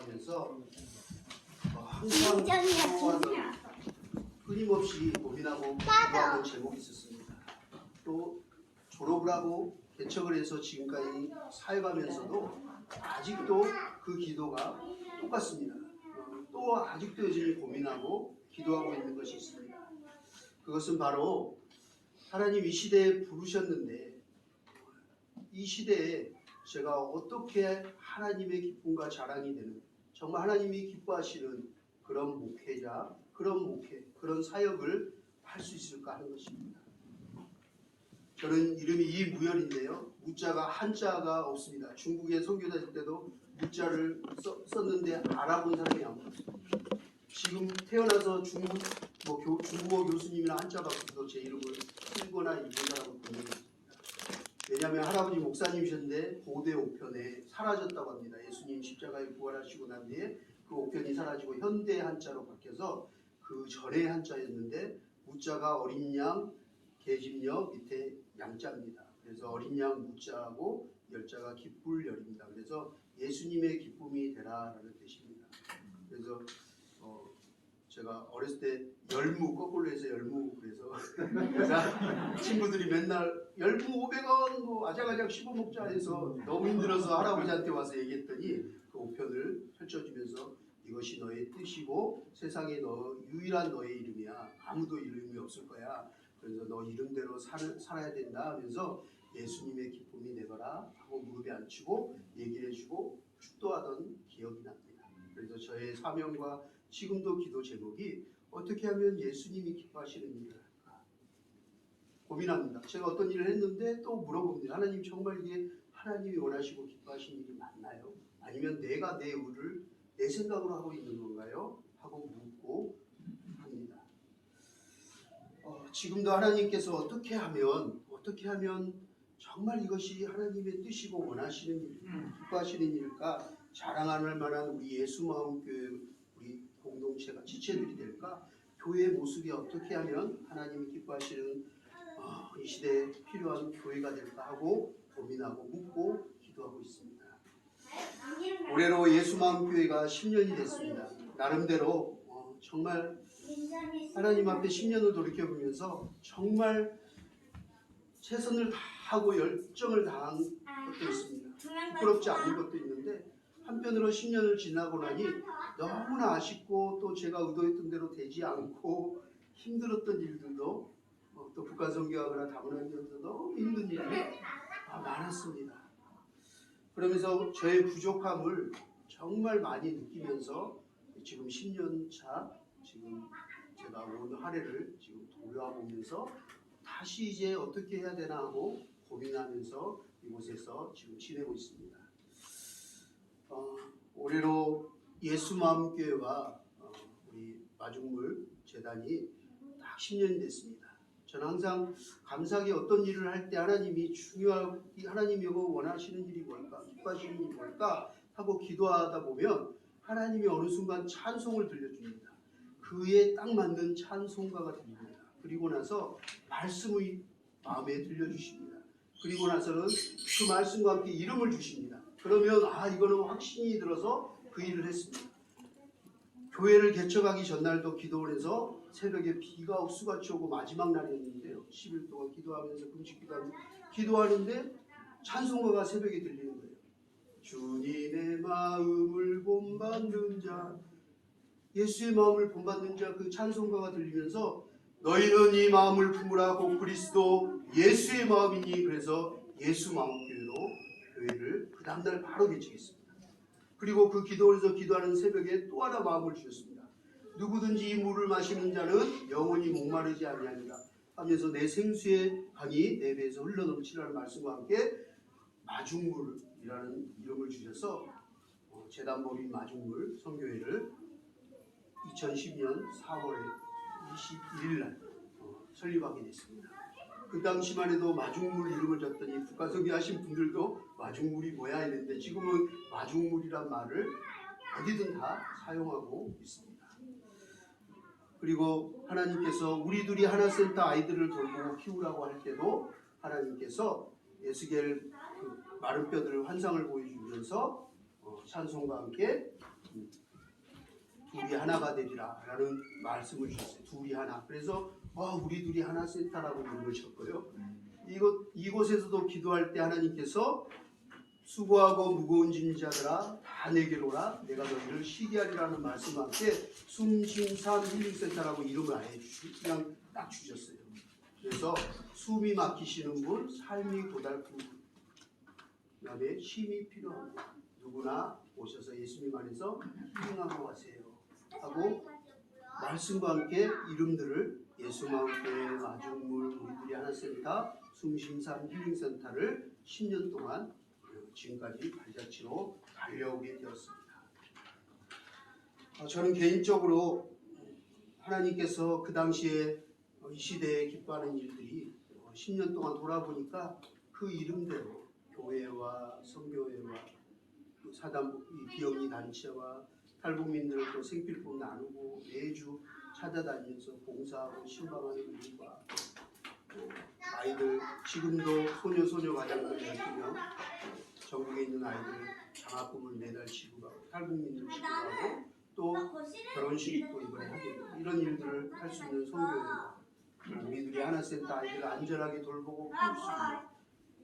하면서 항상 끊임없이 고민하고 기도하는 제목이 있었습니다. 또 졸업을 하고 개척을 해서 지금까지 사역하면서도 아직도 그 기도가 똑같습니다. 또 아직도 여전히 고민하고 기도하고 있는 것이 있습니다. 그것은 바로 하나님 이 시대에 부르셨는데 이 시대에 제가 어떻게 하나님의 기쁨과 자랑이 되는, 정말 하나님이 기뻐하시는 그런 목회자, 그런 목회, 그런 사역을 할 수 있을까 하는 것입니다. 저는 이름이 이무열인데요. 무자가 한자가 없습니다. 중국에 선교사 될 때도 무자를 썼는데 알아본 사람이 아무도. 지금 태어나서 중국어 교수님이나 한자가 없어도 제 이름을 읽거나 읽은 사람은 분명히. 왜냐하면 할아버지 목사님이셨는데 고대 옥편에 사라졌다고 합니다. 예수님 십자가에 부활하시고 난 뒤에 그 옥편이 사라지고 현대 한자로 바뀌어서 그 전의 한자였는데 무자가 어린 양, 계집녀 밑에 양자입니다. 그래서 어린 양 무자하고 열자가 기쁠 열입니다. 그래서 예수님의 기쁨이 되라라는 뜻입니다. 그래서 제가 어렸을 때 열무 거꾸로 해서 열무 그래서 친구들이 맨날 열무 500원 뭐 아작아작 씹어 먹자 해서 너무 힘들어서 할아버지한테 와서 얘기했더니 그 우편을 펼쳐주면서 이것이 너의 뜻이고 세상에 유일한 너의 이름이야. 아무도 이름이 없을 거야. 그래서 너 이름대로 살아야 된다 하면서 예수님의 기쁨이 되거라 하고 무릎에 앉히고 얘기를 해주고 축도하던 기억이 납니다. 그래서 저의 사명과 지금도 기도 제목이 어떻게 하면 예수님이 기뻐하시는 일을 할까 고민합니다. 제가 어떤 일을 했는데 또 물어봅니다. 하나님 정말 이게 하나님이 원하시고 기뻐하시는 일이 맞나요? 아니면 내가 내 의를 내 생각으로 하고 있는 건가요? 하고 묻고 합니다. 지금도 하나님께서 어떻게 하면 정말 이것이 하나님의 뜻이고 원하시는 일, 기뻐하시는 일일까? 자랑할 만한 우리 예수마음교회 우리 공동체가 지체들이 될까? 교회의 모습이 어떻게 하면 하나님이 기뻐하시는 이 시대에 필요한 교회가 될까 하고 고민하고 묻고 기도하고 있습니다. 올해로 예수마음교회가 10년이 됐습니다. 나름대로 정말 하나님 앞에 10년을 돌이켜보면서 정말 최선을 다하고 열정을 다한 것도 있습니다. 부끄럽지 않은 것도 있는데 한편으로 10년을 지나고 나니 너무나 아쉽고 또 제가 의도했던 대로 되지 않고 힘들었던 일들도 또 북한 선교하거나 다문화교회에서 너무 힘든 일이 많았습니다. 그러면서 저의 부족함을 정말 많이 느끼면서 지금 10년 차 지금 제가 온 한 해를 지금 돌아보면서 다시 이제 어떻게 해야 되나 하고 고민하면서 이곳에서 지금 지내고 있습니다. 올해로 예수마음교회와 우리 마중물 재단이 딱 10년이 됐습니다. 저는 항상 감사하게 어떤 일을 할 때 하나님이 하나님이 원하시는 일이 뭘까, 기뻐하시는 일이 뭘까 하고 기도하다 보면 하나님이 어느 순간 찬송을 들려줍니다. 그에 딱 맞는 찬송가가 들립니다. 그리고 나서 말씀을 마음에 들려주십니다. 그리고 나서는 그 말씀과 함께 이름을 주십니다. 그러면 이거는 확신이 들어서 그 일을 했습니다. 교회를 개척하기 전날도 기도를 해서 새벽에 비가 옥수같이 오고 마지막 날이었는데요. 10일 동안 기도하면서 금식 기도하는데 찬송가가 새벽에 들리는 거예요. 주님의 마음을 본받는 자, 예수의 마음을 본받는 자, 그 찬송가가 들리면서 너희는 이 마음을 품으라고 그리스도 예수의 마음이니, 그래서 예수 마음교회로 교회를 그 다음날 바로 개척했습니다. 그리고 그 기도에서 기도하는 새벽에 또 하나 마음을 주셨습니다. 누구든지 이 물을 마시는 자는 영원히 목마르지 아니하리라 하면서 내 생수의 강이 내 배에서 흘러넘치라는 말씀과 함께 마중물이라는 이름을 주셔서 재단법인 마중물 선교회를 2010년 4월 21일 날 설립하게 됐습니다. 그 당시만 해도 마중물 이름을 줬더니 북한 선교하신 분들도 마중물이 뭐야 했는데 지금은 마중물이란 말을 어디든 다 사용하고 있습니다. 그리고 하나님께서 우리들이 하나센터 아이들을 돌보고 키우라고 할 때도 하나님께서 에스겔 그 마른 뼈들 환상을 보여주면서 찬송과 함께 하나가 되리라 라는 말씀을 주셨어요. 둘이 하나. 그래서 우리 둘이 하나 센터라고 이름을 쳤고요. 이곳에서도 기도할 때 하나님께서 수고하고 무거운 짐 자들아 다 내게로 오라 내가 너희를 쉬게 하리라는 말씀과 함께 숨쉼 힐링센터라고 이름을 아예 그냥 딱 주셨어요. 그래서 숨이 막히시는 분, 삶이 고달픈 분, 그 다음에 쉼이 필요한 분 누구나 오셔서 예수님 안에서 힐링하고 가세요 하고 말씀과 함께 이름들을 예수마을교회, 마중물, 우리들이 하나 센터, 숨쉼 힐링센터를 10년 동안 지금까지 발자취로 달려오게 되었습니다. 저는 개인적으로 하나님께서 그 당시에 이 시대에 기뻐하는 일들이 10년 동안 돌아보니까 그 이름대로 교회와 선교회와 사단 비영리 단체와 탈북민들을 또 생필품 나누고 매주 찾아다니면서 봉사하고 신방하는 일과 아이들 지금도 소녀 가장들 12명 전국에 있는 아이들 장학금을 매달 지급하고 탈북민들 지급하고 또 결혼식도 이번에 하게 되고 이런 일들을 할 수 있는 선교회가 우리들이 하나센터 아이들을 안전하게 돌보고 키울 수 있는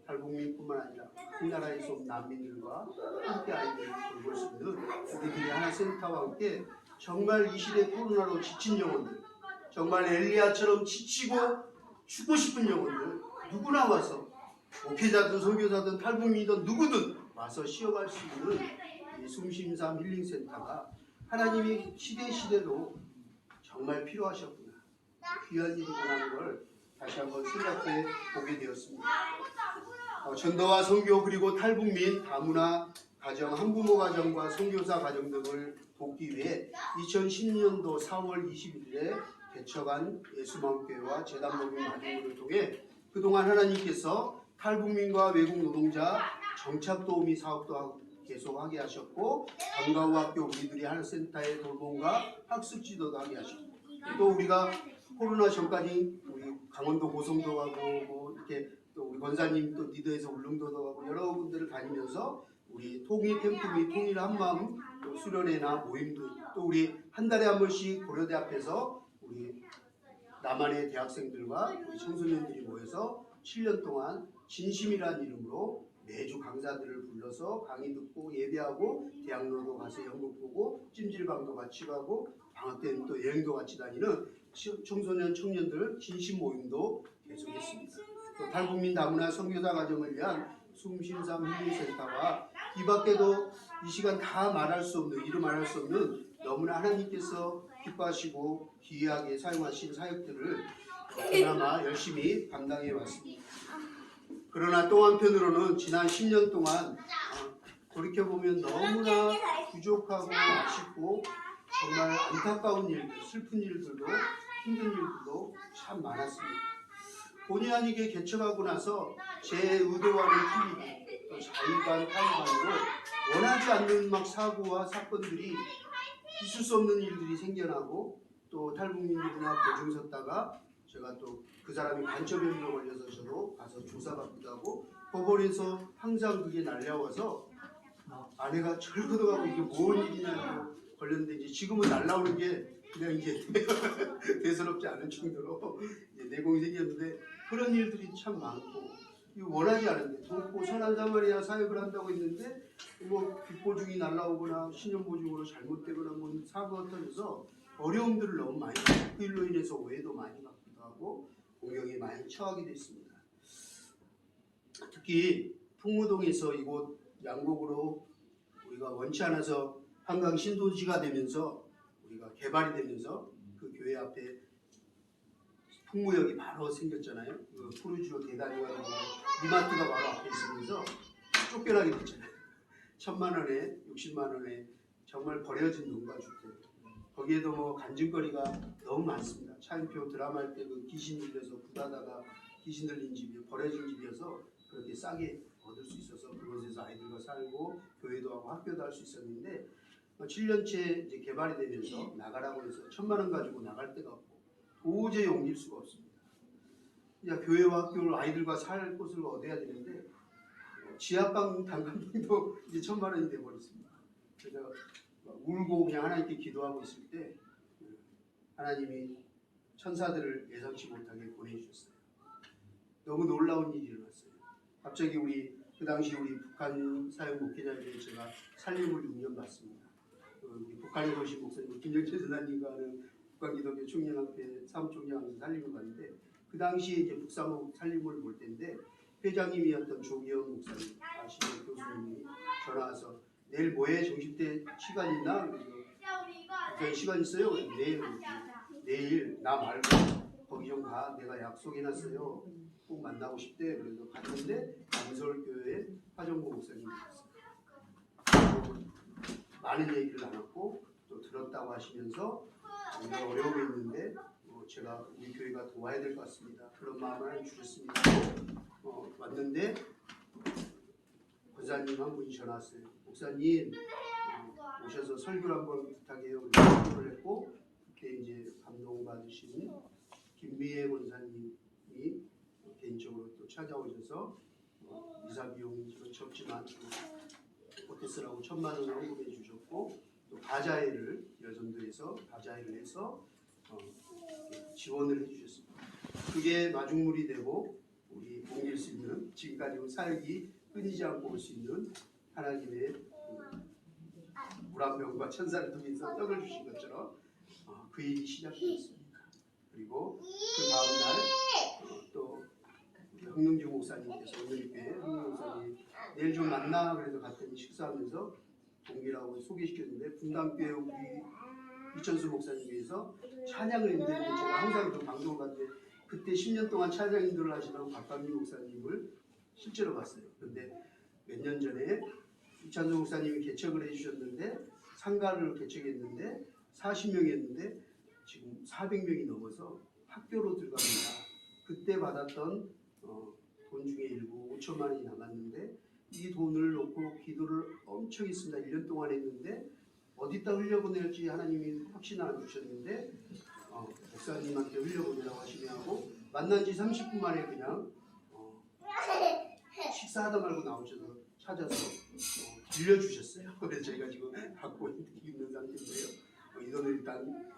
탈북민뿐만 아니라 우리나라에서 온 난민들과 함께 아이들을 돌볼 수 있는 우리들이 하나센터와 함께 정말 이 시대 코로나로 지친 영혼들 정말 엘리야처럼 지치고 죽고 싶은 영혼들 누구나 와서 목회자든 선교사든 탈북민이든 누구든 와서 쉬어갈 수 있는 이 숨쉼 힐링센터가 하나님이 시대로 정말 필요하셨구나 귀한 일이구나 하는 걸 다시 한번 생각해 보게 되었습니다. 전도와 선교 그리고 탈북민 다문화 가정 한부모 가정과 선교사 가정 등을 돕기 위해 2010년도 4월 21일에 개척한 예수마을교회와 재단법인 마중물을 통해 그동안 하나님께서 탈북민과 외국 노동자 정착 도우미 사업도 계속하게 하셨고 방과후 학교 우리들이 하는 센터의 돌봄과 학습 지도도 하게 하셨고 또 우리가 코로나 전까지 우리 강원도 고성도 가고 이렇게 또 우리 권사님 또 리더에서 울릉도도 가고 여러 군데를 다니면서 우리 통일 캠프 및 통일 한마음 또 수련회나 모임도 또 우리 한 달에 한 번씩 고려대 앞에서 우리 남한의 대학생들과 우리 청소년들이 모여서 7년 동안 진심이라는 이름으로 매주 강사들을 불러서 강의 듣고 예배하고 대학로도 가서 연극 보고 찜질방도 같이 가고 방학 때는 또 여행도 같이 다니는 청소년 청년들 진심 모임도 계속했습니다. 또 탈북민 다문화 선교사 가정을 위한 숨쉼 힐링센터와 이 밖에도 이 시간 다 말할 수 없는 이루 말할 수 없는 너무나 하나님께서 기뻐하시고 귀하게 사용하신 사역들을 그나마 열심히 감당해 왔습니다. 그러나 또 한편으로는 지난 10년 동안 돌이켜보면 너무나 부족하고 아쉽고 정말 안타까운 일들, 슬픈 일들도 힘든 일들도 참 많았습니다. 본의 아니게 개척하고 나서 제 의도와는 틀리고 또 자의반 타의반으로 원하지 않는 막 사고와 사건들이 있을 수 없는 일들이 생겨나고 또 탈북민들이나 보증 섰다가 제가 또 그 사람이 간첩혐의로 걸려서 저도 가서 조사받기도 하고 법원에서 항상 그게 날려와서 아내가 철거도가고 이게 뭔 일이냐고 걸렸는데 이제 지금은 날라오는 게 그냥 이제 대수롭지 않은 정도로 내공이 생겼는데 그런 일들이 참 많고 원하지 않은데 돕고 선한 사마리아 사역을 한다고 했는데 뭐 빅보증이 날라오거나 신용보증으로 잘못되거나 뭐 사고가 터져서 어려움들을 너무 많이 그 일로 인해서 오해도 많이 받기도 하고 공경에 많이 처하게 됐습니다. 특히 풍무동에서 이곳 양곡으로 우리가 원치 않아서 한강 신도시가 되면서 우리가 개발이 되면서 그 교회 앞에 풍무역이 바로 생겼잖아요. 그 푸르지오 대단이가 되고 이마트가 바로 앞에 있으면서 쫓겨나게 됐잖아요. 1,000만 원에 60만 원에 정말 버려진 농가주택. 거기에도 뭐 간증거리가 너무 많습니다. 차인표 드라마 할 때 그 귀신 들려서 부다다가 귀신 들린 집이 버려진 집이어서 그렇게 싸게 얻을 수 있어서 그곳에서 아이들과 살고 교회도 하고 학교도 할 수 있었는데 7년째 이제 개발이 되면서 나가라고 해서 1,000만 원 가지고 나갈 데가 없고 도저히 옮길 수가 없습니다. 그냥 교회와 학교를 아이들과 살 곳을 얻어야 되는데 지하방 단칸방도 이제 1,000만 원이 돼버렸습니다. 그래서 울고 그냥 하나님께 기도하고 있을 때 하나님이 천사들을 예상치 못하게 보내주셨어요. 너무 놀라운 일이 일어났어요. 갑자기 그 당시 우리 북한 사역 목회자에게 제가 살림을 6년 받습니다. 우리 북한에 오신 목사님 김영철 전사님과 하는 북한기독교 총연합회 사무총장으로 살림을 받는데 그 당시에 이제 북사목 살림을 볼 때인데 회장님이었던 조기영 목사님 아시는 교수님이 전화 와서 내일 뭐해? 정식 때 시간 있나? 그래서 목사님 시간 있어요? 내일 나 말고 거기 좀 가. 내가 약속해놨어요. 꼭 만나고 싶대. 그래서 갔는데 강설교회 화정보 목사님이었어요. 많은 얘기를 나눴고 또 들었다고 하시면서 우리가 어려움이 있는데 제가 우리 교회가 도와야 될 것 같습니다. 그런 마음을 주셨습니다. 왔는데 권사님 한 분이 전화 왔어요. 목사님 오셔서 설교를 한번 부탁해요. 그래서 설교를 했고 그때 이제 감동받으신 김미애 권사님이 개인적으로 또 찾아오셔서 이사 비용이 적지만 호텔스라고 1,000만 원을 헌금해 주셨고 또 바자회를 여전도에서 바자회를 해서 지원을 해주셨습니다. 그게 마중물이 되고 우리 옮길 수 있는 지금까지 사역이 끊이지 않고 올 수 있는 하나님의 물안병과 천사를 통해서 떡을 주신 것처럼 그 일이 시작되었습니다. 그리고 그 다음날 또 흥릉주 목사님께서 오늘교회 흥릉 목사님 내일 좀 만나 그래서 갔더니 식사하면서 동기라고 소개시켰는데 분당교회 우리 이천수 목사님께서 찬양을 인도했는데 제가 항상 그 방송을 봤는데 그때 10년 동안 찬양 인도를 하시던 박감민 목사님을 실제로 봤어요. 그런데 몇 년 전에 이찬수 목사님이 개척을 해주셨는데 상가를 개척했는데 40명이 했는데 지금 400명이 넘어서 학교로 들어갑니다. 그때 받았던 돈 중에 일부 5천만 원이 남았는데 이 돈을 놓고 기도를 엄청 했습니다. 1년 동안 했는데 어디다 흘려보낼지 하나님이 확신을 안 주셨는데 목사님한테 흘려보내라고 하시냐고 만난 지 30분 만에 그냥 식사하다 말고 나오셔서 찾아서 빌려주셨어요. 그래서 저희가 지금 갖고 있는 상태인데요. 이 돈을 일단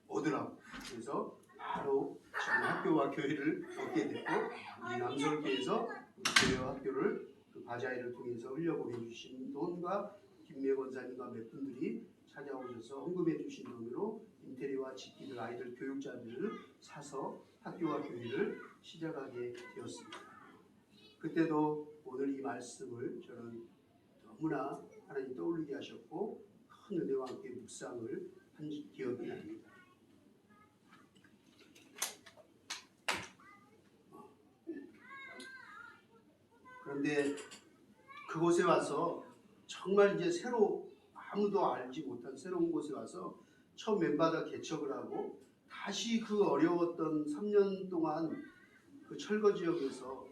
얻으라고 그래서 바로 지금 학교와 교회를 얻게 됐고 이 남서울교회에서 교회와 학교를 그 바자회를 통해서 흘려보내주신 돈과 김미애 권사님과 몇 분들이 찾아오셔서 헌금해 주신 돈으로 인테리어와 집기들 아이들 교육자들을 사서 학교와 교회를 시작하게 되었습니다. 그때도 오늘 이 말씀을 저는 너무나 하나님 떠올리게 하셨고 큰 은혜와 함께 묵상을 한 기억이 납니다. 그런데 그곳에 와서 정말 이제 새로 아무도 알지 못한 새로운 곳에 와서 처음 맨바닥 개척을 하고 다시 그 어려웠던 3년 동안 그 철거 지역에서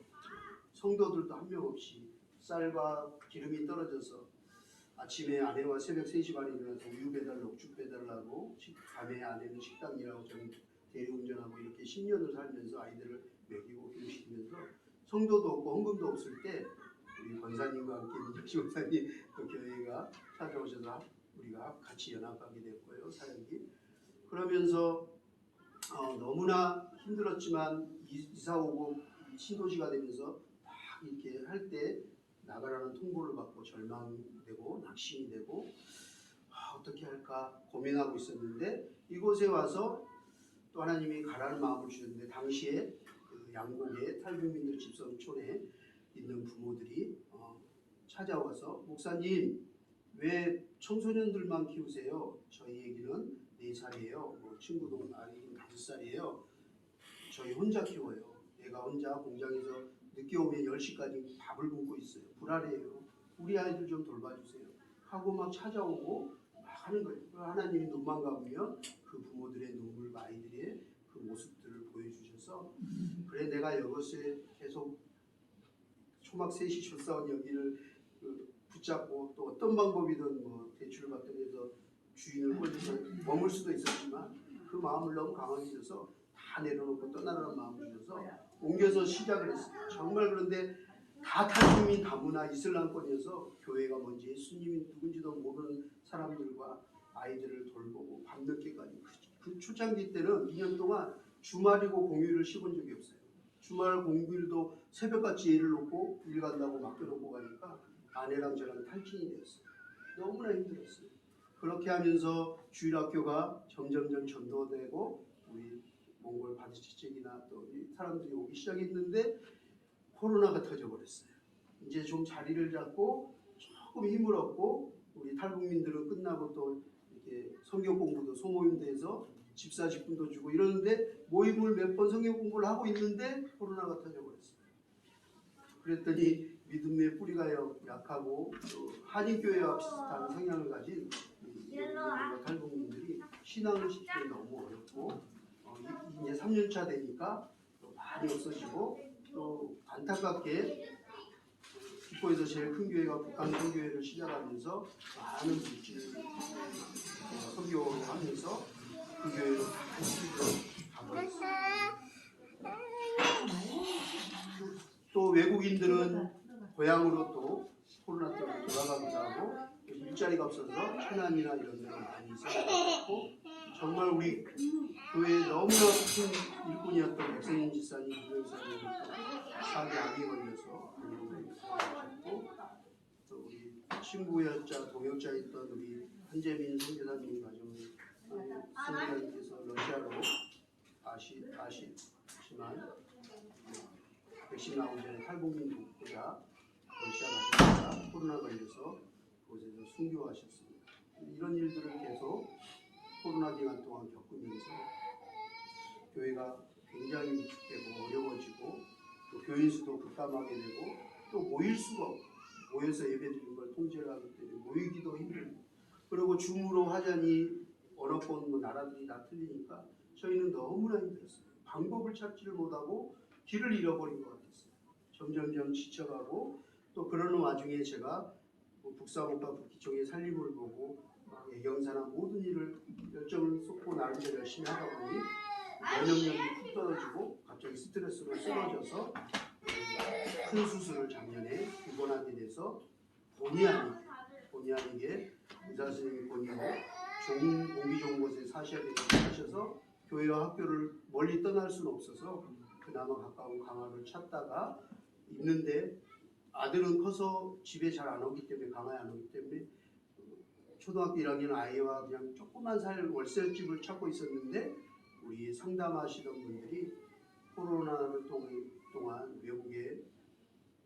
성도들도 한 명 없이 쌀과 기름이 떨어져서 아침에 아내와 새벽 3시 반에 일어나서 우유 배달, 녹죽 배달을 하고 밤에 아내는 식당 일하고 저는 대리운전하고 이렇게 10년을 살면서 아이들을 먹이고 교육시키면서 성도도 없고 헌금도 없을 때 우리 권사님과 함께 민정씨 권사님 또 교회가 찾아오셔서 우리가 같이 연합하게 됐고요. 사역이 그러면서 너무나 힘들었지만 이사 오고 신도시가 되면서 막 이렇게 할 때 나가라는 통보를 받고 절망되고 낙심이 되고 어떻게 할까 고민하고 있었는데 이곳에 와서 또 하나님이 가라는 마음을 주셨는데 당시에 그 양곡의 탈북민들 집성촌에 있는 부모들이 찾아와서 목사님 왜 청소년들만 키우세요? 저희 애기는 4살이에요. 뭐 친구도 아이는 5살이에요. 저희 혼자 키워요. 애가 혼자 공장에서 늦게 오면 10시까지 밥을 굶고 있어요. 불안해요. 우리 아이들 좀 돌봐주세요. 하고 막 찾아오고 막 하는 거예요. 하나님이 눈만 감으면 그 부모들의 눈물, 아이들의 그 모습들을 보여주셔서 그래 내가 이것에 계속 초막 셋이 출사원 여기를 붙잡고 또 어떤 방법이든 뭐 대출을 받든 해서 주인을 꼴려서 머물 수도 있었지만 그 마음을 너무 강하게 주셔서 다 내려놓고 떠나라는 마음을 주셔서 옮겨서 시작을 했어요. 정말 그런데 다 탈북민 다문화 이슬람권이어서 교회가 뭔지 예수님이 누군지도 모르는 사람들과 아이들을 돌보고 밤늦게까지 그 초창기 때는 2년 동안 주말이고 공휴일을 쉬본 적이 없어요. 주말 공휴일도 새벽같이 애를 놓고 일 간다고 맡겨놓고 가니까 아내랑 저랑 탈진이 되었어요. 너무나 힘들었어요. 그렇게 하면서 주일학교가 점점점 전도되고 우리 몽골 바디치책이나 또 사람들이 오기 시작했는데 코로나가 터져버렸어요. 이제 좀 자리를 잡고 조금 힘을 얻고 우리 탈북민들은 끝나고 또 이렇게 성경 공부도 소모임도 해서 집사 직분도 주고 이러는데 모임을 몇 번 성경 공부를 하고 있는데 코로나가 터져버렸어요. 그랬더니 믿음의 뿌리가 약하고 한인교회와 비슷한 성향을 가진 탈북민들이 신앙을 지키기 너무 어렵고 이제 3년차 되니까 많이 없어지고 또 안타깝게 기포에서 제일 큰 교회가 북한 선교회를 시작하면서 많은 물질 선교를 하면서 그 교회로 다 가버렸어요. 또 외국인들은 고향으로 또 코로나 때문에 돌아가기도 하고 일자리가 없어서 천안이나 이런 데로 많이 살아갔고 정말 우리 교회에 너무나 큰 일꾼이었던 백선인 지사님, 부교사님이 사기 암이 걸려서 하셨고 또 우리 친구였자 동역자였던 우리 한재민 선교사님 가정은 선교사님께서 러시아로 아시지만 백신 나오기 전에 탈북민 독보자 러시아 가셨다가 코로나 걸려서 그곳에서 순교하셨습니다. 이런 일들을 계속 코로나 기간 동안 겪으면서 교회가 굉장히 위축되고 어려워지고 또 교인 수도 급감하게 되고 또 모일 수가 없고 모여서 예배드리는 걸 통제를 하기 때문에 모이기도 힘들고 그리고 줌으로 하자니 언어권 나라들이 다 틀리니까 저희는 너무나 힘들었어요. 방법을 찾지를 못하고 길을 잃어버린 것 같았어요. 점점점 지쳐가고 또 그러는 와중에 제가 북사목과 북기총의 살림을 보고 예경사나 모든 일을 열정을 쏟고 나름대로 열심히 하다 보니 면역력이 푹 떨어지고 갑자기 스트레스로 쓰러져서 큰 수술을 작년에 입원하게 돼서 본의 아니게 의사 선생님이 본인도 공기 좋은 곳에 사셔야 되겠다고 하셔서 교회와 학교를 멀리 떠날 수는 없어서 그나마 가까운 강화를 찾다가 있는데 아들은 커서 집에 잘 안 오기 때문에 강화에 안 오기 때문에 초등학교 1학년 아이와 그냥 조그만 살 월세집을 찾고 있었는데 우리 상담하시던 분들이 코로나를 동안 외국에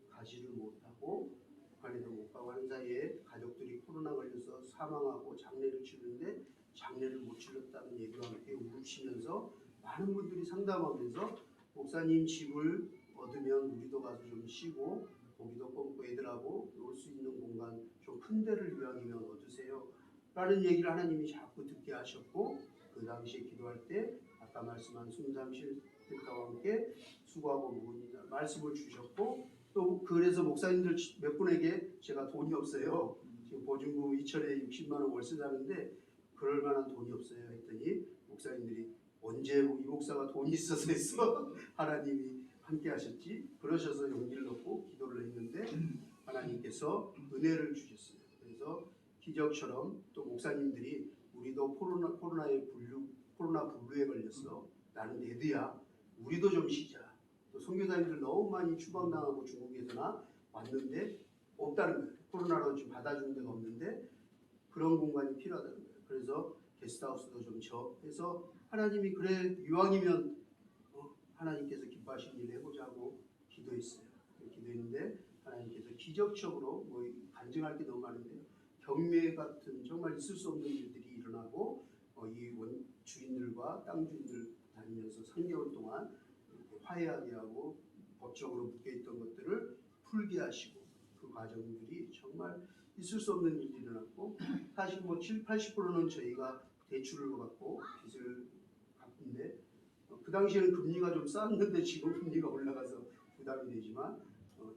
가지를 못하고 북한에도 못 가고 하는 사이에 가족들이 코로나 걸려서 사망하고 장례를 치르는데 장례를 못 치렀다는 얘기와 함께 울으시면서 많은 분들이 상담하면서 목사님 집을 얻으면 우리도 가서 좀 쉬고 고기도 굽고 애들하고 놀 수 있는 공간 좀 큰 데를 이왕이면 얻으세요 라는 얘기를 하나님이 자꾸 듣게 하셨고 그 당시에 기도할 때 아까 말씀한 숨잠실 뜻과 함께 수고하고 무언이다 말씀을 주셨고 또 그래서 목사님들 몇 분에게 제가 돈이 없어요. 지금 보증금 2천에 60만 원 월세 사는데 그럴 만한 돈이 없어요 했더니 목사님들이 언제 이 목사가 돈이 있어서 했어? 하나님이 함께 하셨지? 그러셔서 용기를 넣고 기도를 했는데 하나님께서 은혜를 주셨어요. 그래서 기적처럼 또 목사님들이 우리도 코로나 블루에 걸렸어. 나는 레드야. 우리도 좀 쉬자. 또 선교사님들 너무 많이 추방당하고 중국에서나 왔는데 없다는 거예요. 코로나로 지금 받아주는 데가 없는데 그런 공간이 필요하다는 거예요. 그래서 게스트하우스도 좀 해서 하나님이 그래 이왕이면 하나님께서 기뻐하시는 일을 해보자고 기도했어요. 기도했는데 하나님께서 기적적으로 뭐 간증할 게 너무 많은데 경매 같은 정말 있을 수 없는 일들이 일어나고 이 주인들과 땅 주인들 다니면서 3개월 동안 화해하게 하고 법적으로 묶여있던 것들을 풀게 하시고 그 과정들이 정말 있을 수 없는 일이 일어났고 사실 뭐 70~80%는 저희가 대출을 받고 빚을 갚는데 그 당시에는 금리가 좀 쌌는데 지금 금리가 올라가서 부담이 되지만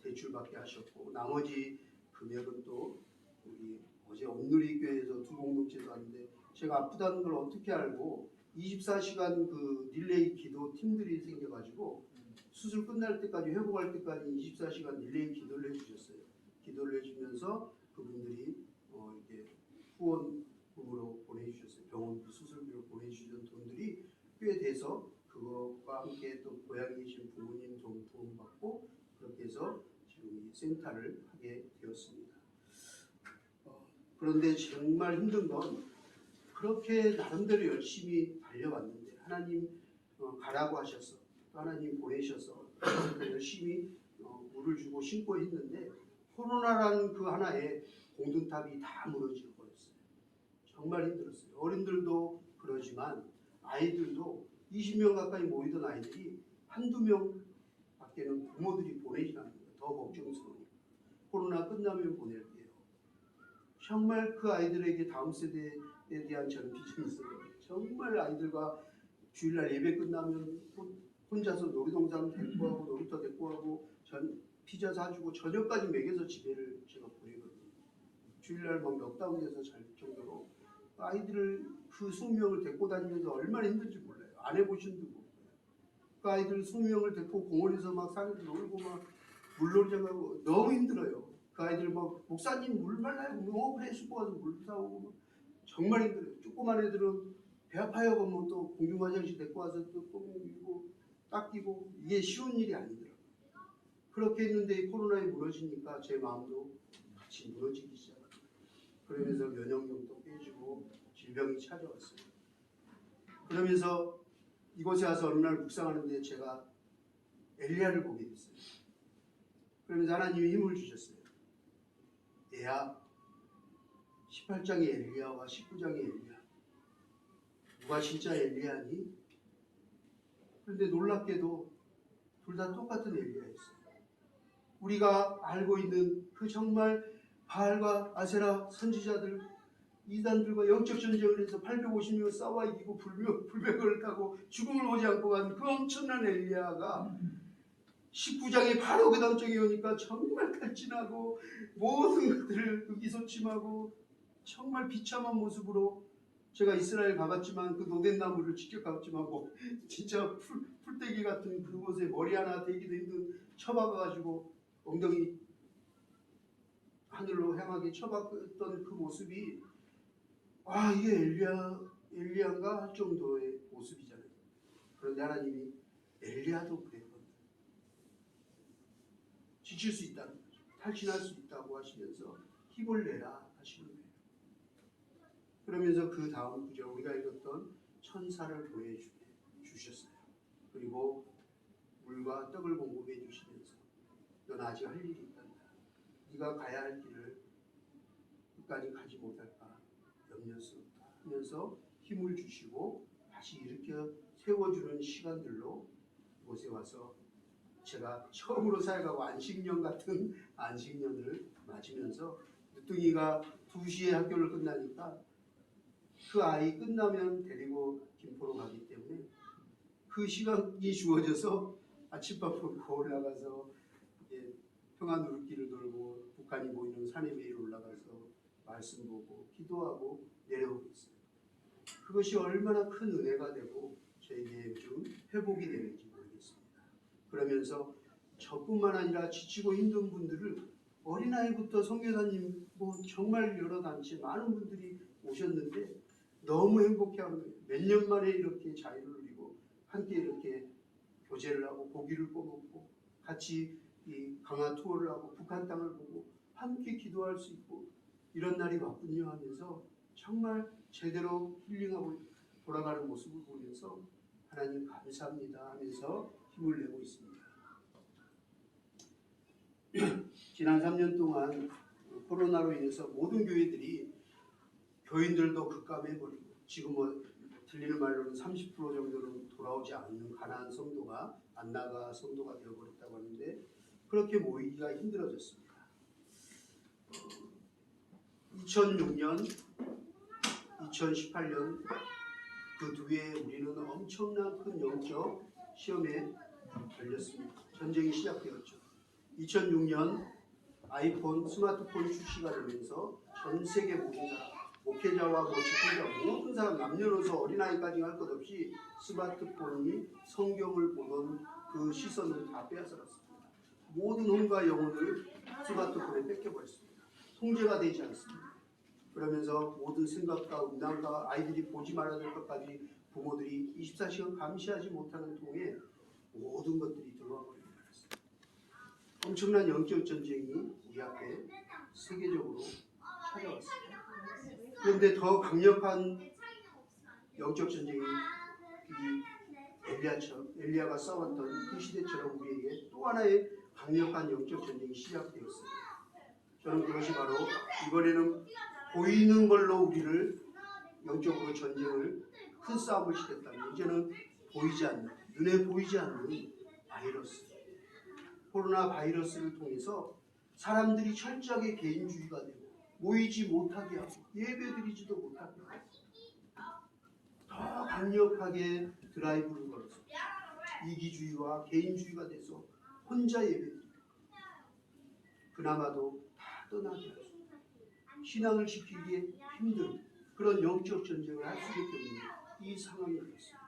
대출받게 하셨고 나머지 금액은 또 우리 어제 온누리교회에서 두 공동체에서 하는데 제가 아프다는 걸 어떻게 알고 24시간 그 릴레이 기도 팀들이 생겨가지고 수술 끝날 때까지 회복할 때까지 24시간 릴레이 기도를 해주셨어요. 기도를 해주면서 그분들이 이렇게 후원 금으로 보내주셨어요. 병원비 수술비로 보내주신 돈들이 꽤 돼서 그것과 함께 또 고향에 계신 부모님 도움받고 그렇게 해서 지금 이 센터를 하게 되었습니다. 그런데 정말 힘든 건 그렇게 나름대로 열심히 달려왔는데 하나님 가라고 하셔서 또 하나님 보내셔서 열심히 물을 주고 심고 했는데 코로나라는 그 하나의 공든탑이 다 무너져 버렸어요. 정말 힘들었어요. 어른들도 그러지만 아이들도 20명 가까이 모이던 아이들이 한두 명 밖에는 부모들이 보내지 않는 거예요. 더 걱정스러우니까. 코로나 끝나면 보낼게요. 정말 그 아이들에게 다음 세대에 대한 저는 비전이 있어요. 정말 아이들과 주일날 예배 끝나면 혼자서 놀이동산 데리고 하고 놀이터 데리고 하고 피자 사주고 저녁까지 먹여서 집에를 제가 보내거든요. 주일날 막 넉다운돼서 잘 정도로 아이들을 그 20명을 데리고 다니면서 얼마나 힘든지 몰라요. 안 해보신 분도 없고요. 그 아이들 20명을 데리고 공원에서 막 산에서 놀고 막 물놀이장 가고 너무 힘들어요. 그 아이들 막 목사님 물 말라요. 그래 슈퍼 가서 물 사오고 막 정말 힘들어요. 조그만 애들은 배 아파요 그러면 또 공중 화장실 데리고 와서 또 똥 밀고 닦이고 이게 쉬운 일이 아니더라고요. 그렇게 했는데 코로나에 무너지니까 제 마음도 같이 무너지기 시작합니다. 그러면서 면역력도 깨지고 질병이 찾아왔어요. 그러면서 이곳에 와서 어느 날 묵상하는데 제가 엘리야를 보게 됐어요. 그러면서 하나님이 힘을 주셨어요. 얘야 18장의 엘리야와 19장의 엘리야 누가 진짜 엘리야니? 그런데 놀랍게도 둘 다 똑같은 엘리야였어요. 우리가 알고 있는 그 정말 바알과 아세라 선지자들 이단들과 영적 전쟁을 해서 850년 싸워 이기고 불벽을 타고 죽음을 보지 않고 간 그 엄청난 엘리야가 19장에 바로 그 다음 장에 오니까 정말 탈진하고 모든 것들을 의기소침하고 정말 비참한 모습으로 제가 이스라엘 가봤지만 그 노덴나무를 직접 가봤지만 뭐 진짜 풀떼기 같은 그곳에 머리 하나 대기도 힘든 쳐박아가지고 엉덩이 하늘로 향하게 쳐박았던 그 모습이 아 이게 엘리야인가 할 정도의 모습이잖아요. 그런데 하나님이 엘리야도 그랬거든요. 지칠 수 있다는 거죠. 탈진할 수 있다고 하시면서 힘을 내라 하시는 거예요. 그러면서 그 다음 구절 우리가 읽었던 천사를 보내주셨어요. 그리고 물과 떡을 공급해 주시면서 넌 아직 할 일이 있단다. 네가 가야 할 길을 끝까지 가지 못할까 염려스럽다 하면서 힘을 주시고 다시 일으켜 세워주는 시간들로 이곳에 와서 제가 처음으로 살아가고 안식년 같은 안식년을 맞으면서 늦둥이가 2시에 학교를 끝나니까 그 아이 끝나면 데리고 김포로 가기 때문에 그 시간이 주어져서 아침밥 먹고 올라가서 평안 누르기를 돌고 북한이 보이는 산에 매일 올라가서 말씀 보고 기도하고 내려오고 있어요. 그것이 얼마나 큰 은혜가 되고 저에게 좀 회복이 되는지 모르겠습니다. 그러면서 저뿐만 아니라 지치고 힘든 분들을 어린아이부터 선교사님 뭐 정말 여러 단체 많은 분들이 오셨는데 너무 행복해하는 거예요. 몇 년 만에 이렇게 자유를 누리고 함께 이렇게 교제를 하고 고기를 꺼먹고 같이 이 강화 투어를 하고 북한 땅을 보고 함께 기도할 수 있고 이런 날이 왔군요 하면서 정말 제대로 힐링하고 돌아가는 모습을 보면서 하나님 감사합니다 하면서 힘을 내고 있습니다. 지난 3년 동안 코로나로 인해서 모든 교회들이 교인들도 급감해버리고 지금 뭐 들리는 말로는 30% 정도는 돌아오지 않는 가난한 성도가 안 나가 성도가 되어버렸다고 하는데 그렇게 모이기가 힘들어졌습니다. 2006년, 2018년 그 두 해에 우리는 엄청난 큰 영적 시험에 걸렸습니다. 전쟁이 시작되었죠. 2006년 아이폰, 스마트폰 출시가 되면서 전 세계 모든 사람, 목회자와 집회자 모든 사람 남녀노소 어린아이까지 할 것 없이 스마트폰이 성경을 보던 그 시선을 다 빼앗아갔습니다. 모든 혼과 영혼을 스마트폰에 뺏겨버렸습니다. 통제가 되지 않습니다. 그러면서 모든 생각과 음란과 아이들이 보지 말아야 될 것까지 부모들이 24시간 감시하지 못하는 통에 모든 것들이 들어와 버립니다. 엄청난 영적 전쟁이 우리 앞에 세계적으로 찾아왔습니다. 그런데 더 강력한 영적 전쟁이 이 엘리야가 싸웠던 그 시대처럼 우리에게 또 하나의 강력한 영적 전쟁이 시작되었어요. 저는 그것이 바로 이번에는 보이는 걸로 우리를 영적으로 전쟁을 큰 싸움을 시켰다면 이제는 보이지 않는, 눈에 보이지 않는 바이러스, 코로나 바이러스를 통해서 사람들이 철저하게 개인주의가 되고 모이지 못하게 하고 예배드리지도 못하게 하고 더 강력하게 드라이브를 걸어서 이기주의와 개인주의가 돼서 혼자 예배드리고 그나마도 다 떠나게 하고 신앙을 지키기에 힘든 그런 영적 전쟁을 할 수밖에 없는 이 상황이 되었습니다.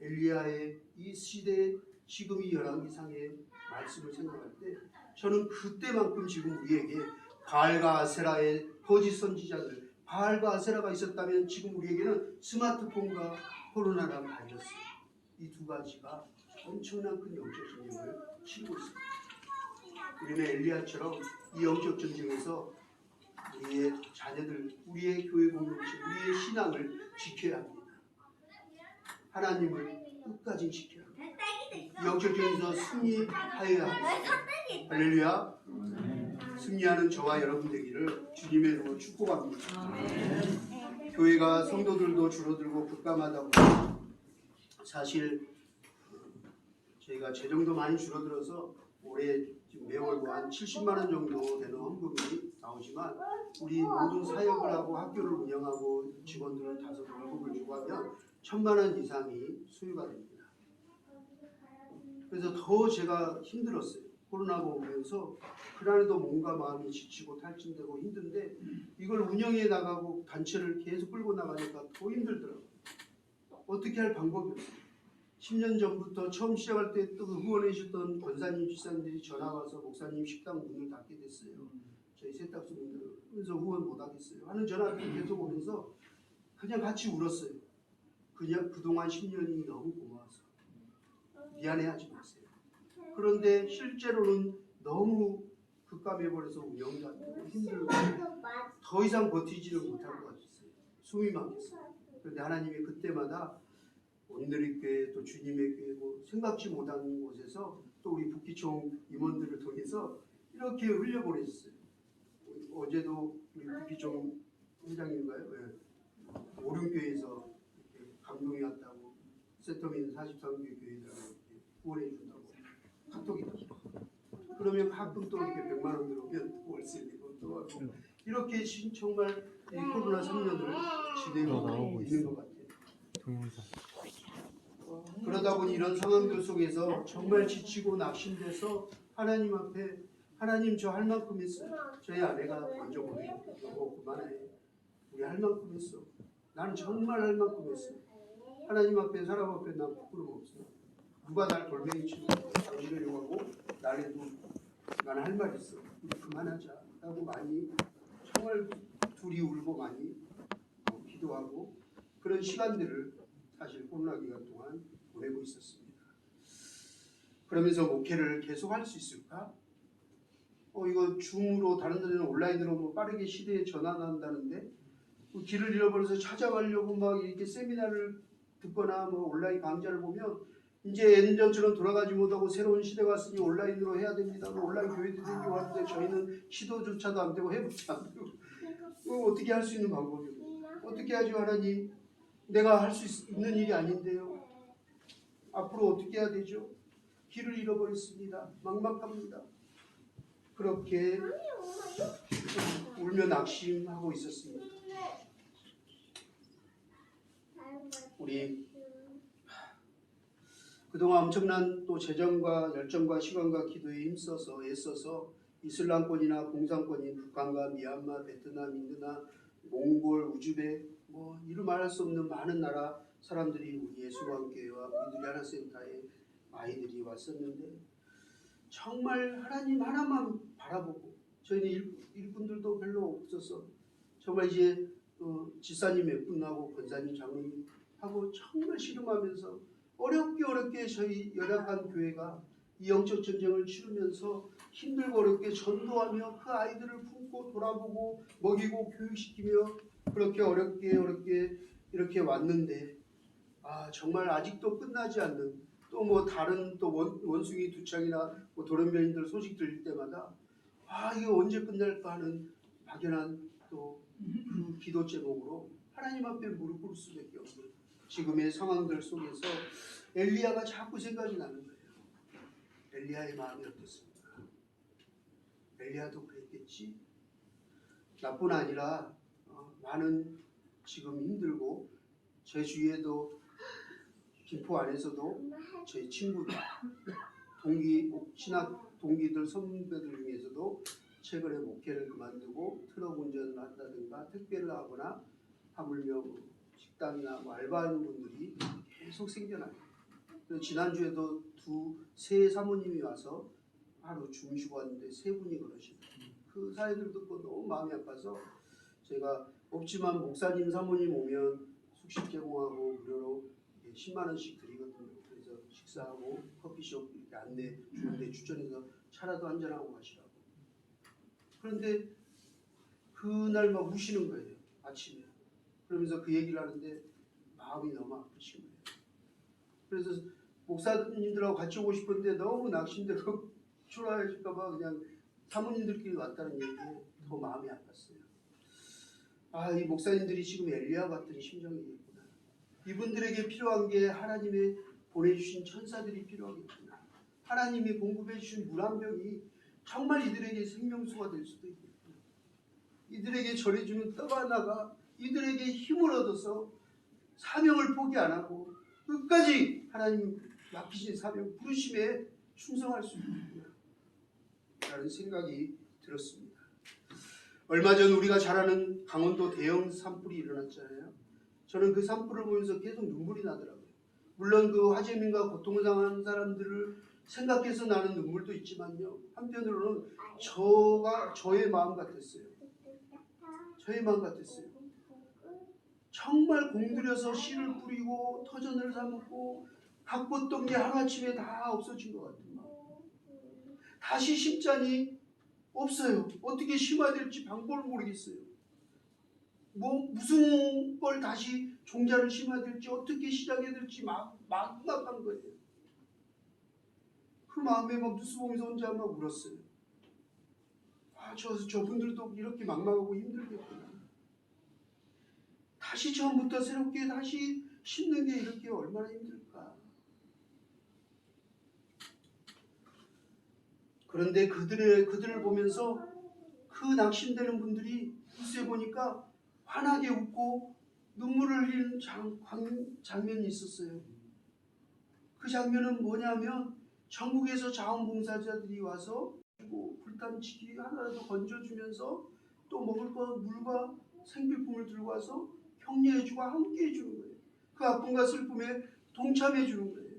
엘리야의 이 시대의 지금 이 열왕기상의 말씀을 생각할 때 저는 그때만큼 지금 우리에게 바알과 아세라의 거짓 선지자들, 바알과 아세라가 있었다면 지금 우리에게는 스마트폰과 코로나라는 바이러스, 이 두 가지가 엄청난 큰 영적 전쟁을 치르고 있습니다. 우리는 엘리야처럼 이 영적 전쟁에서 우리의 자녀들, 우리의 교회 공동체, 우리의 신앙을 지켜야 합니다. 하나님을 끝까지 지켜야 합니다. 영적 전쟁에서 승리하여야 합니다. 할렐루야. 승리하는 저와 여러분 되기를 주님의 이름으로 축복합니다. 교회가 성도들도 줄어들고 급감하다 보니 사실 저희가 재정도 많이 줄어들어서 올해 지금 매월 한 70만 원 정도 되는 헌금이 나오지만 우리 모든 사역을 하고 학교를 운영하고 직원들을 다섯 월급을 주고 하면 1,000만 원 이상이 소요가 됩니다. 그래서 더 제가 힘들었어요. 코로나가 오면서 그날에도 몸과 마음이 지치고 탈진되고 힘든데 이걸 운영해 나가고 단체를 계속 끌고 나가니까 더 힘들더라고요. 어떻게 할 방법이 없어요. 10년 전부터 처음 시작할 때 또 후원해 주셨던 권사님, 집사님들이 전화 와서 목사님 식당 문을 닫게 됐어요. 저희 세탁소 문을. 그래서 후원 못 하겠어요. 하는 전화들이 계속 오면서 그냥 같이 울었어요. 그냥 그동안 10년이 너무 고마워서 미안해하지 마세요. 그런데 실제로는 너무 급감해버려서 운영도 안 되고 힘들고 더 이상 버티지를 못할 것 같았어요. 숨이 막혔어요. 그런데 하나님이 그때마다 온누리 교회 또 주님의 교회 뭐 생각지 못한 곳에서 또 우리 북기총 임원들을 통해서 이렇게 흘려보냈어요. 어제도 우리 북기총 회장님인가요? 네. 오륜교회에서 감동이 왔다고 세터민 43개 교회에다가 후원해 준다고 카톡이 왔어요. 그러면 가끔 또 이렇게 100만 원 들어오면 월세 내고 또 하고 이렇게 정말 이 코로나 3년을 지내고 있는 것 같아요. 그러다 보니 이런 상황들 속에서 정말 지치고 낙심돼서 하나님 앞에 하나님 저 할 만큼 했어요. 저희 아내가 먼저 보내요. 여보 그만해. 우리 할 만큼 했어. 나는 정말 할 만큼 했어. 하나님 앞에 사람 앞에 난 부끄러움 없어. 누가 날 돌멩이 치고 당신을 욕하고 나래도 나는 할 말 있어. 우리 그만하자. 라고 많이 정말 둘이 울고 많이 기도하고 그런 시간들을 사실 코로나 기간 동안 보내고 있었습니다. 그러면서 목회를 계속 할 수 있을까? 이거 줌으로 다른 데는 온라인으로 뭐 빠르게 시대에 전환한다는데 길을 잃어버려서 찾아가려고 막 이렇게 세미나를 듣거나 뭐 온라인 강좌를 보면 이제 예전처럼 돌아가지 못하고 새로운 시대가 왔으니 온라인으로 해야 됩니다. 온라인 교회도 생기고 하는데 저희는 시도조차도 안 되고 해보지 안 되고 어떻게 할 수 있는 방법이요? 어떻게 하죠 하나님? 내가 할 수 있는 일이 아닌데요. 앞으로 어떻게 해야 되죠? 길을 잃어버렸습니다. 막막합니다. 그렇게 울며 낙심하고 있었습니다. 우리 그동안 엄청난 또 재정과 열정과 시간과 기도에 힘써서 애써서 이슬람권이나 공산권인 북한과 미얀마, 베트남, 인도나 몽골, 우즈벡 뭐 이루 말할 수 없는 많은 나라 사람들이 우리 예수관교회와 우리들이 하나센터에 아이들이 왔었는데 정말 하나님 하나만 바라보고 저희는 일꾼들도 별로 없어서 정말 이제 지사님 몇 분하고 권사님 장로님 하고 정말 씨름하면서 어렵게 저희 연약한 교회가 이 영적 전쟁을 치르면서 힘들고 어렵게 전도하며 그 아이들을 품고 돌아보고 먹이고 교육시키며 그렇게 어렵게 이렇게 왔는데 정말 아직도 끝나지 않는 또 뭐 다른 또 원숭이 두창이나 뭐 돌연변이들 소식 들릴 때마다 이거 언제 끝날까 하는 막연한 또 그 기도 제목으로 하나님 앞에 무릎 꿇을 수밖에 없는 지금의 상황들 속에서 엘리야가 자꾸 생각이 나는 거예요. 엘리야의 마음이 어떻습니까? 엘리야도 그랬겠지? 나뿐 아니라 많은 지금 힘들고 제 주위에도 김포 안에서도 저희 친구들, 신학 동기들, 선배들 중에서도 최근에 목회를 그만두고 트럭 운전을 한다든가 택배를 하거나 하물며 식당이나 알바하는 분들이 계속 생겨나요. 지난주에도 세 사모님이 와서 하루 주무시고 왔는데 세 분이 그러시더라고요. 그 사연을 듣고 너무 마음이 아파서 제가 없지만 목사님 사모님 오면 숙식 제공하고 무료로 10만 원씩 드리거든요. 그래서 식사하고 커피숍 이렇게 안내 주는데 추천해서 차라도 한잔하고 가시라고. 그런데 그날 막 우시는 거예요. 아침에. 그러면서 그 얘기를 하는데 마음이 너무 아프신 거예요. 그래서 목사님들하고 같이 오고 싶은데 너무 낙심되고 초라해질까봐 그냥 사모님들끼리 왔다는 얘기에 더 마음이 아팠어요. 이 목사님들이 지금 엘리야 같은 심정이겠구나. 이분들에게 필요한 게 하나님의 보내주신 천사들이 필요하겠구나. 하나님이 공급해 주신 물 한 병이 정말 이들에게 생명수가 될 수도 있겠구나. 이들에게 전해주는 떡 하나가 이들에게 힘을 얻어서 사명을 포기 안 하고 끝까지 하나님 맡기신 사명 부르심에 충성할 수 있겠구나 라는 생각이 들었습니다. 얼마 전 우리가 잘 아는 강원도 대형 산불이 일어났잖아요. 저는 그 산불을 보면서 계속 눈물이 나더라고요. 물론 그 화재민과 고통을 당하는 사람들을 생각해서 나는 눈물도 있지만요. 한편으로는 저의 마음 같았어요. 저의 마음 같았어요. 정말 공들여서 씨를 뿌리고 터전을 삼고 가꿨던 게 하루아침에 다 없어진 것 같은 마음. 다시 심자니 없어요. 어떻게 심어야 될지 방법을 모르겠어요. 무슨 걸 다시 종자를 심어야 될지 어떻게 시작해야 될지 막막한 거예요. 그 마음에 막 뉴스 보면서 혼자 막 울었어요. 저분들도 이렇게 막막하고 힘들겠구나. 다시 처음부터 새롭게 다시 심는 게 이렇게 얼마나 힘들까. 그런데 그들을 보면서 그 낙심되는 분들이 뉴스에 보니까 환하게 웃고 눈물을 흘리는 장면이 있었어요. 그 장면은 뭐냐면 전국에서 자원봉사자들이 와서 불탄치기 하나라도 건져주면서 또 먹을 거 물과 생필품을 들고 와서 격려해주고 함께해주는 거예요. 그 아픔과 슬픔에 동참해주는 거예요.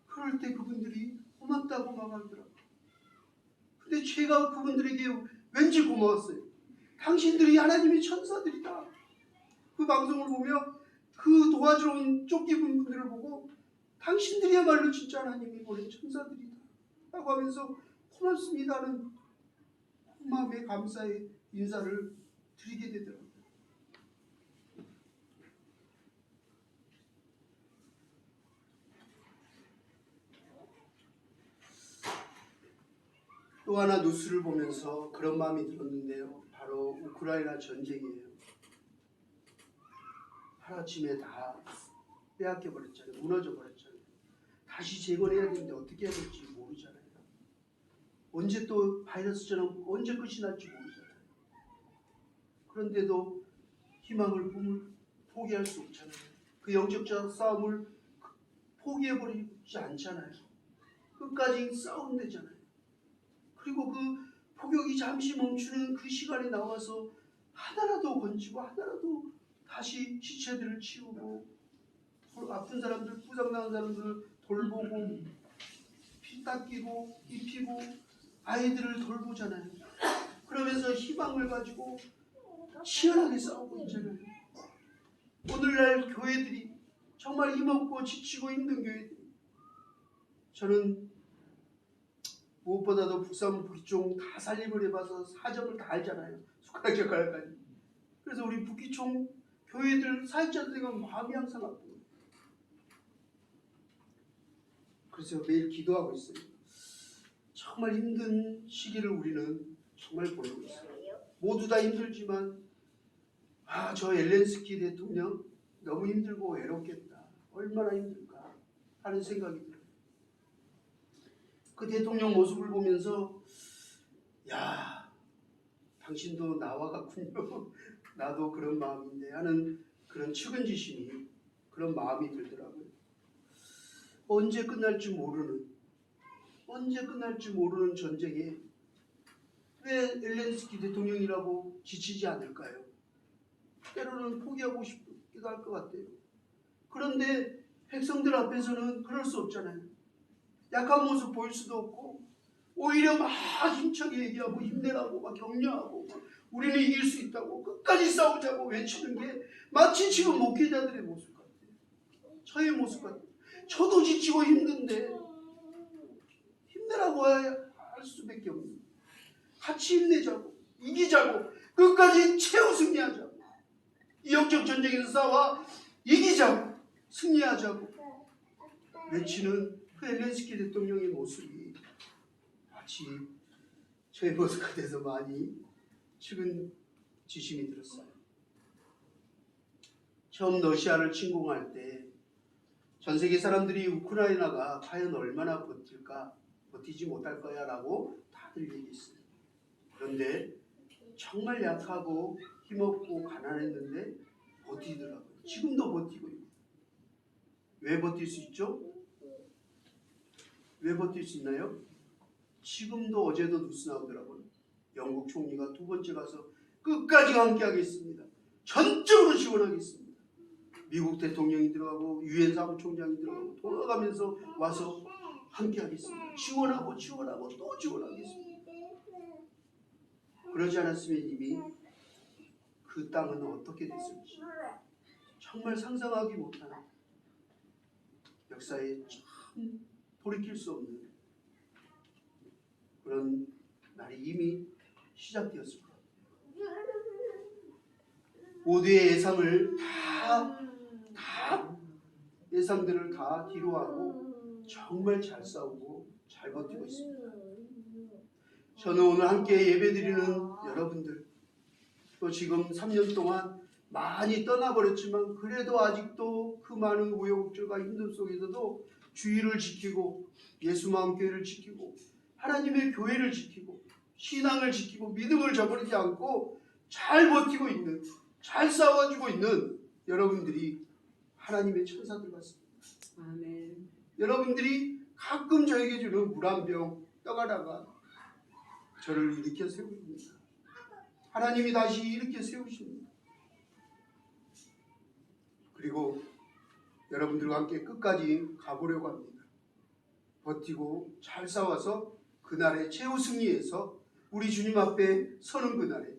그럴 때 그분들이 고맙다고 막 하더라고요. 근데 제가 그분들에게 왠지 고마웠어요. 당신들이 하나님의 천사들이다. 그 방송을 보며 그 도와주러 온 쫓기분 분들을 보고 당신들이야말로 진짜 하나님이 보낸 천사들이다 라고 하면서 고맙습니다는 마음의 감사의 인사를 드리게 되더라고요. 또 하나 뉴스를 보면서 그런 마음이 들었는데요. 바로 우크라이나 전쟁이에요. 하루아침에 다 빼앗겨버렸잖아요. 무너져버렸잖아요. 다시 재건해야 되는데 어떻게 해야 될지 모르잖아요. 언제 또 바이러스처럼 언제 끝이 날지 모르잖아요. 그런데도 희망을 포기할 수 없잖아요. 그 영적자 싸움을 포기해버리지 않잖아요. 끝까지 싸운대잖아요. 그리고 그 폭격이 잠시 멈추는 그 시간에 나와서 하나라도 건지고 하나라도 다시 시체들을 치우고 아픈 사람들, 부상당한 사람들을 돌보고 피 닦이고 입히고 아이들을 돌보잖아요. 그러면서 희망을 가지고 치열하게 싸우고 있잖아요. 오늘날 교회들이 정말 힘없고 지치고 힘든 교회들. 저는 무엇보다도 북삼 북기총 다 살림을 해봐서 사정을 다 알잖아요. 숟가락 젓가락까지. 그래서 우리 북기총 교회들 사역자들 생각하면 마음이 항상 아프고, 그래서 매일 기도하고 있어요. 정말 힘든 시기를 우리는 정말 보내고 있어요. 모두 다 힘들지만 저 엘렌스키 대통령 너무 힘들고 외롭겠다. 얼마나 힘들까 하는 생각이 들어요. 그 대통령 모습을 보면서 야, 당신도 나와 같군요. 나도 그런 마음인데 하는 그런 측은지심이, 그런 마음이 들더라고요. 언제 끝날지 모르는 전쟁에 왜 엘렌스키 대통령이라고 지치지 않을까요? 때로는 포기하고 싶기도 할 것 같아요. 그런데 백성들 앞에서는 그럴 수 없잖아요. 약한 모습 보일 수도 없고, 오히려 막 힘차게 얘기하고 힘내라고 막 격려하고 우리는 이길 수 있다고 끝까지 싸우자고 외치는 게 마치 지금 목회자들의 모습 같아요. 저의 모습 같아요. 저도 지치고 힘든데 힘내라고 할 수밖에 없는, 같이 힘내자고, 이기자고, 끝까지 최후승리하자고, 이 영적 전쟁에서 싸워 이기자고, 승리하자고 외치는 그 엘렌스키 대통령의 모습이 마치 저의 모습 같아서 많이 측은지심이 들었어요. 처음 러시아를 침공할 때 전 세계 사람들이 우크라이나가 과연 얼마나 버티지 못할 거야 라고 다들 얘기했어요. 그런데 정말 약하고 힘없고 가난했는데 버티더라고요. 지금도 버티고 있어요. 왜 버틸 수 있죠? 왜 버틸 수 있나요? 지금도 어제도 뉴스 나오더라고요. 영국 총리가 두 번째 가서 끝까지 함께 하겠습니다. 전적으로 지원하겠습니다. 미국 대통령이 들어가고 유엔 사무총장이 들어가고 돌아가면서 와서 함께 하겠습니다. 지원하고 또 지원하겠습니다. 그러지 않았으면 이미 그 땅은 어떻게 됐을지 정말 상상하기 못하는, 역사에 참 돌이킬 수 없는 그런 날이 이미 시작되었을 것 같아요. 모두의 예상을 예상들을 다 뒤로하고 정말 잘 싸우고 잘 버티고 있습니다. 저는 오늘 함께 예배드리는 여러분들, 또 지금 3년 동안 많이 떠나버렸지만 그래도 아직도 그 많은 우여곡절과 힘듦 속에서도 주의를 지키고 예수마음교회를 지키고 하나님의 교회를 지키고 신앙을 지키고 믿음을 저버리지 않고 잘 버티고 있는, 잘 싸워주고 있는 여러분들이 하나님의 천사들 같습니다. 아멘. 여러분들이 가끔 저에게 주는 물 한 병 떠가다가 저를 일으켜 세웁니다. 하나님이 다시 일으켜 세우십니다. 그리고 여러분들과 함께 끝까지 가보려고 합니다. 버티고 잘 싸워서 그날의 최후 승리에서 우리 주님 앞에 서는 그날에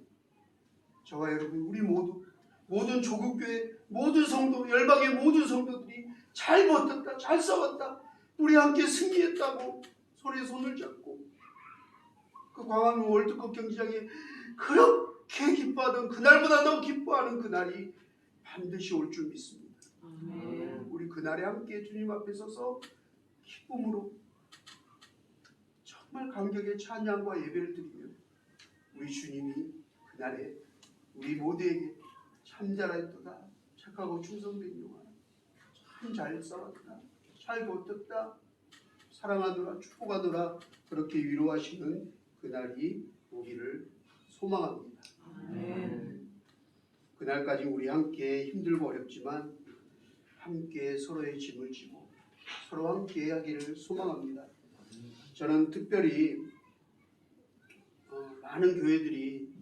저와 여러분, 우리 모든 조국교회, 모든 성도, 열방의 모든 성도들이 잘 버텼다, 잘 싸웠다, 우리 함께 승리했다고 손에 손을 잡고 그 광화문 월드컵 경기장에 그렇게 기뻐하던 그날보다 더 기뻐하는 그날이 반드시 올 줄 믿습니다. 우리 그날에 함께 주님 앞에 서서 기쁨으로 정말 감격의 찬양과 예배를 드리며 우리 주님이 그날에 우리 모두에게 참잘했도다, 착하고 충성된 영혼, 참 잘 싸웠다, 잘 버텼다, 사랑하노라, 축복하노라, 그렇게 위로하시는 그날이 오기를 소망합니다. 그날까지 우리 함께 힘들고 어렵지만 함께 서로의 짐을 지고 서로 함께 하기를 소망합니다. 저는 특별히 많은 교회들이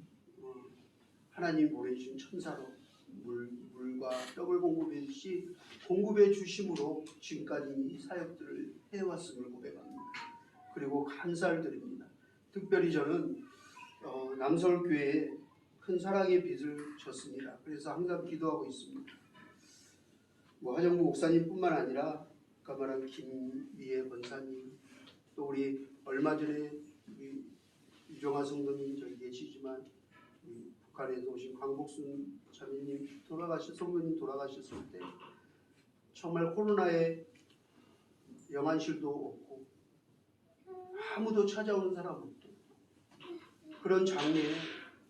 하나님 보내주신 천사로 물과 떡을 공급해 주심으로 지금까지 이 사역들을 해왔음을 고백합니다. 그리고 감사를 드립니다. 특별히 저는 남서울교회 큰 사랑의 빚을 졌습니다. 그래서 항상 기도하고 있습니다. 하정무 목사님뿐만 아니라 아까 말한 김미애 권사님, 또 우리 얼마 전에 우리 유정아 성도님 저기 계시지만 우리 북한에서 오신 광복순 자매님 성도님 돌아가셨을 때 정말 코로나에 영안실도 없고 아무도 찾아오는 사람 없고 그런 장례에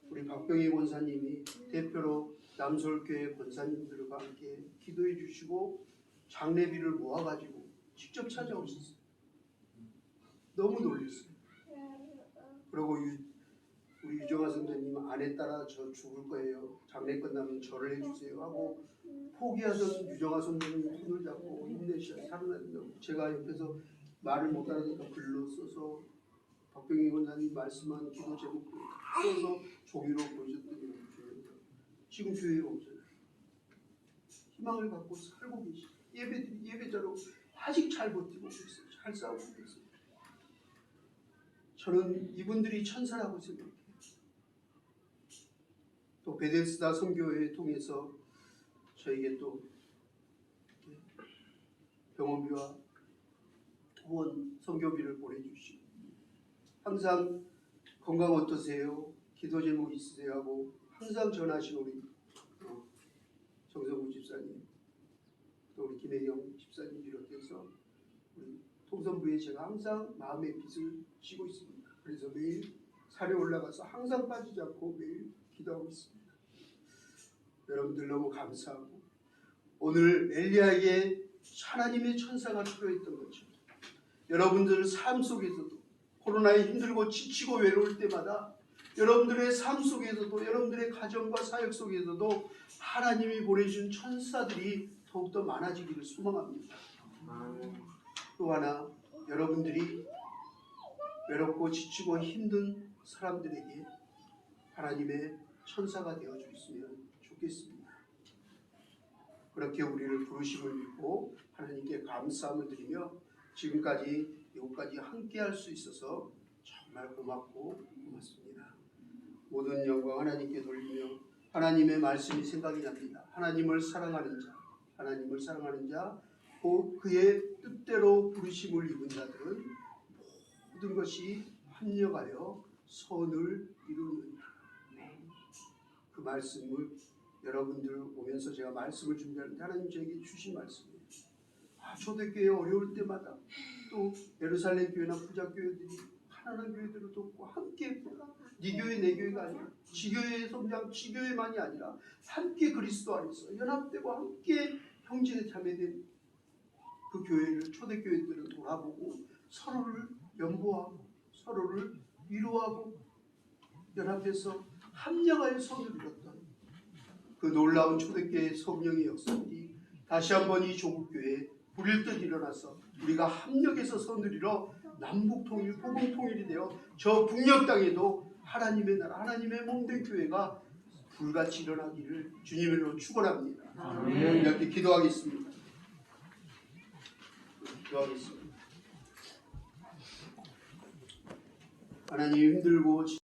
우리 박병희 권사님이 대표로 남서울교회 권사님들과 함께 기도해 주시고 장례비를 모아가지고 직접 찾아오셨어요. 너무 놀랐어요. 그리고 우리 유정아 선생님 아내 따라 저 죽을 거예요. 장례 끝나면 절을 해주세요 하고 포기하던 유정아 선생님 손을 잡고 힘내셔 살아난다고 제가 옆에서 말을 못 알아듣니까 글로 써서 박병희 권사님 말씀한 기도 제목 써서 종이로 보여줬더니 지금 교회에 오잖아요. 희망을 갖고 살고 계시. 예배자로 아직 잘 버티고 있어요. 잘 싸우고 있어요. 저는 이분들이 천사라고 생각해요. 또 베데스다 선교회 통해서 저에게 또 병원비와 후원 선교비를 보내주시고 항상 건강 어떠세요? 기도 제목 있으세요? 하고 항상 전하신 우리 정성우 집사님 또 우리 김혜경 집사님 비롯해서 우리 통선부에 제가 항상 마음의 빚을 지고 있습니다. 그래서 매일 산에 올라가서 항상 빠지지 않고 매일 기도하고 있습니다. 여러분들 너무 감사하고 오늘 엘리야에게 하나님의 천사가 필요했던 거죠. 여러분들 삶 속에서도 코로나에 힘들고 지치고 외로울 때마다 여러분들의 삶 속에서도 여러분들의 가정과 사역 속에서도 하나님이 보내준 천사들이 더욱더 많아지기를 소망합니다. 또 하나 여러분들이 외롭고 지치고 힘든 사람들에게 하나님의 천사가 되어주셨으면 좋겠습니다. 그렇게 우리를 부르심을 믿고 하나님께 감사함을 드리며 지금까지 여기까지 함께 할 수 있어서 정말 고맙고 고맙습니다. 모든 영광 하나님께 돌리며 하나님의 말씀이 생각이 납니다. 하나님을 사랑하는 자 곧 그의 뜻대로 부르심을 입은 자들은 모든 것이 합력하여 선을 이루느니라. 그 말씀을 여러분들 오면서 제가 말씀을 준비하는데 하나님 저에게 주신 말씀이에요. 초대교회 어려울 때마다 또 예루살렘 교회나 부자교회들이 하나님 교회들을 돕고 함께 네 교회 내 교회가 아니라 지교회의 성장 지교회만이 아니라 함께 그리스도 안에서 연합되고 함께 형제의 자매된 그 교회를 초대교회들을 돌아보고 서로를 연보하고 서로를 위로하고 연합해서 합력하여 선을 이뤘던 그 놀라운 초대교회의 성령의 역사들이 다시 한번 이 조국교회에 불일 듯 일어나서 우리가 합력해서 선을 이뤄 남북통일, 포공통일이 되어 저 북녘 땅에도 하나님의 나라, 하나님의 몸된 교회가 불같이 일어나기를 주님으로 축원합니다. 이렇게 기도하겠습니다. 하나님 힘들고